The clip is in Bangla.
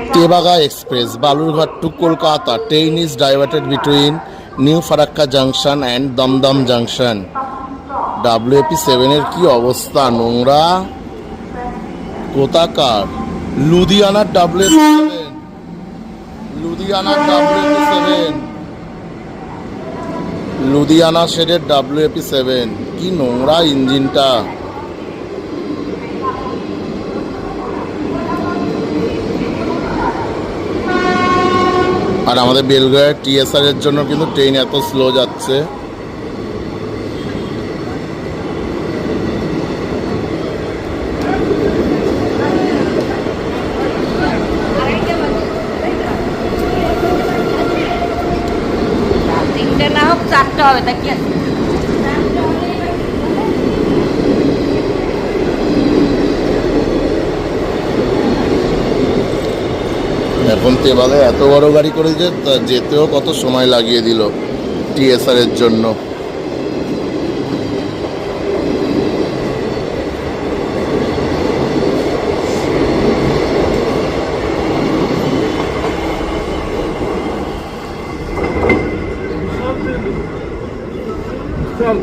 Tebaga Express, Balurghat to Kolkata. Train is diverted between New Farakka Junction and Damdam Junction. WAP7 এর কি অবস্থা, নোংরা কোথাকার। লুধিয়ানার WAP7, লুধিয়ানার WAP7, লুধিয়ানা শেডের WAP7, কি নোংরা ইঞ্জিনটা। আর আমাদের বেলগাঁয়ের TSR এর জন্য কিন্তু ট্রেন এত স্লো যাচ্ছে। এখন তেবাগে এত বড় গাড়ি করে যে যেতেও কত সময় লাগিয়ে দিল TSR এর জন্য। চল